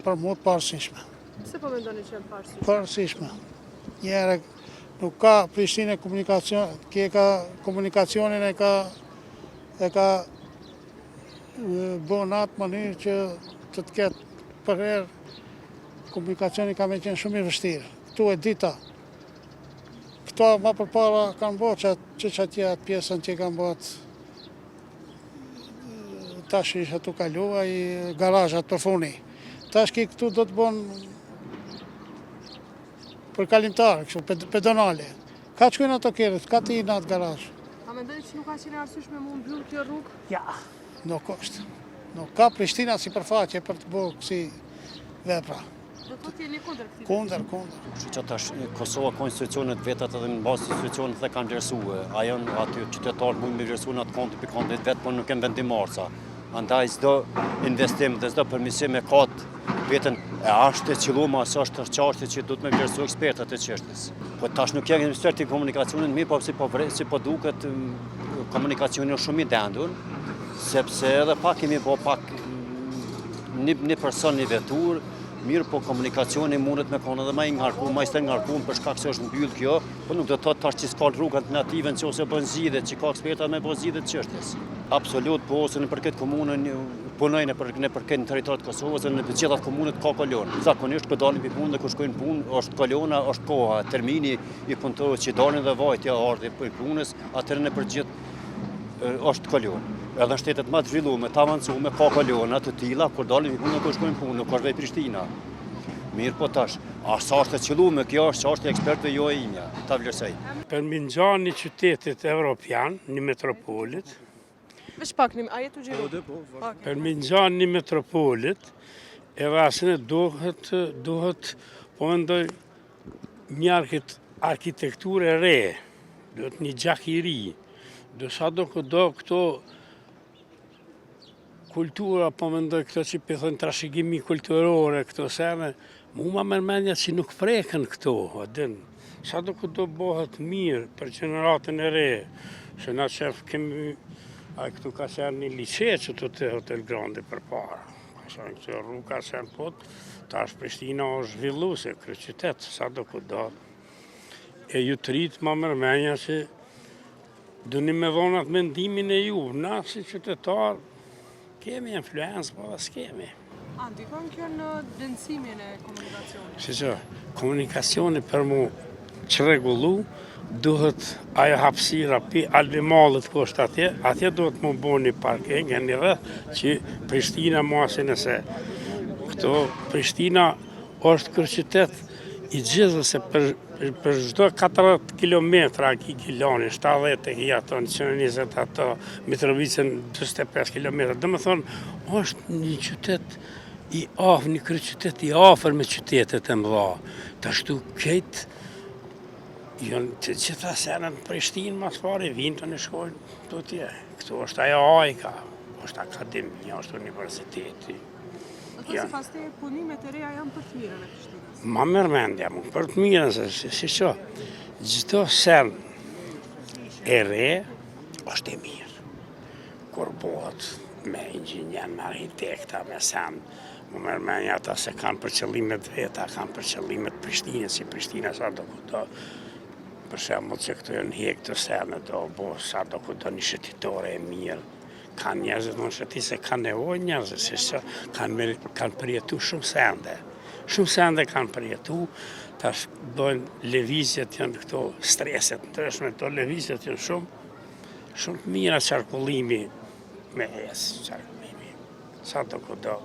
për mu të parësishme. Pse po mendoni që janë parësishme? Parësishme. Njerë nuk ka Prishtinë komunikacionin e ka bën atë mënyrë që të ketë për herë komunikacioni ka me qenë shumë i vështirë. Këtu e dita. Këto ma përpara kanë bërë që atje atë pjesën që kanë bërë tash isha tu kalua i garazhat për funi. Tash ki këtu do të bën për kalimtar, kështu pedonale. Ka qkujnë ato kjerët, ka të i në atë garazh. A mendoni që nuk ka qenë arsyeshme me mbyll kjo rrugë? Ja, nuk është. Nuk ka Prishtina si përfaqe për të bërë kësi vepra. Do të thotë jeni kundër këtij? Kundër. Që që tash Kosova konstitucionet vetat edhe në bazë konstitucionet dhe kanë vlerësue. A janë aty qytetarë mund me vlerësu në atë konti për kontit vetë, por nuk e në vendimarca. Andaj zdo investim dhe zdo përmisim e katë vetën e ashtë e qiluma, asë është tërqashtë që du të me vlerësu ekspertat e qështës. Po tash nuk janë eksperti komunikacionin mi, po si po duket komunikacionin shumë i dendur, sepse edhe pak kemi po pak një person një vetur, mirë po komunikacioni mundet me konë edhe ma i ngarku, ma i stë ngarku për shkak se është mbyllë kjo, po nuk do të thotë tash që s'ka rrugë alternative në që ose bën zgjidhje, që ka eksperta me bën zgjidhje të çështjes. Absolut, po ose në përket komunën punojnë në përket në territorit të Kosovës, në të gjitha komunët ka kolon. Zakonisht kur dalin për punë dhe kur shkojnë punë, është kolona, është koha, termini i punëtorëve që dalin dhe vajtja ardhi për punës, atëherë në përgjithë është kolon. Edhe në shtetet më të zhvilluara, të avancuara, ka kolona të tilla kur dalin për punë dhe kur shkojnë punë, nuk është vetë Prishtina. Mirë po tash, a sa është e qëllume, kjo është çështje ekspertëve jo e imja, ta vlerësoj. Për mbinxani qytetit evropian, një metropolit, Veç pak a jetu gjiru? për mbinxani një metropolit, edhe asine duhet, po mendoj, një arkitekturë e re, duhet një gjak i ri, do sa do këto kultura, po mendoj këto që pëthën trashëgimi kulturore, këto sene, mu ma mërmenja që nuk preken këto, adin. Sa do këto bëhet mirë për gjeneratën e re, që na qef kemi, a këtu ka qenë një lice që të Hotel Grande për para. Ka qenë këtë rrugë ka qenë pot, tash Prishtina është zhvillu se kryqytet, sa do këto. E ju të rritë ma mërmenja që duni me dhonat mendimin e ju, na si qytetar, kemi influencë, po dhe s'kemi. A, ndikon kjo në dënsimin e komunikacionit? Si që, komunikacioni për mu që regullu, duhet ajo hapësira pi albimalit ku është atje duhet mu bo një parking e një rreth që Prishtina masi nëse. Këto Prishtina është kërqytet i gjithë se për çdo 40 kilometra ki Gilani, 70 e ki ato, 120 ato, Mitrovicën 25 kilometra. Dhe me thonë, është një qytet i afër, një kryeqytet i afër me qytetet e mëdha. Të ashtu këtë, të gjitha senën në Prishtinë, mas pari, vinë të në shkojnë të tje. Këtu është ajo ajka, është akademia, është universiteti. Do të sipas te punimet e reja janë për të mirën e Prishtinës? Ma mërmendja mu, për të mirën, se si që, gjitho sen e re është e mirë. Kur bëhet me inxhinier, me arhitekta, me sen, më mërmendja ata se kanë për qëllimet veta, kanë për qëllimet Prishtinës, si Prishtina sa do këto, për shembull që këtu janë hek të sene, do bo sa do këto një shëtitore e mirë. Kanë njerëzit në shëti se kanë nevojë njerëzit, se që kanë përjetu shumë sende. Shumë sende kanë përjetu, tash dojnë levizjet janë këto streset në tërshme, këto levizjet janë shumë të mira qarkullimi me esë, qarkullimi. Sa do këto.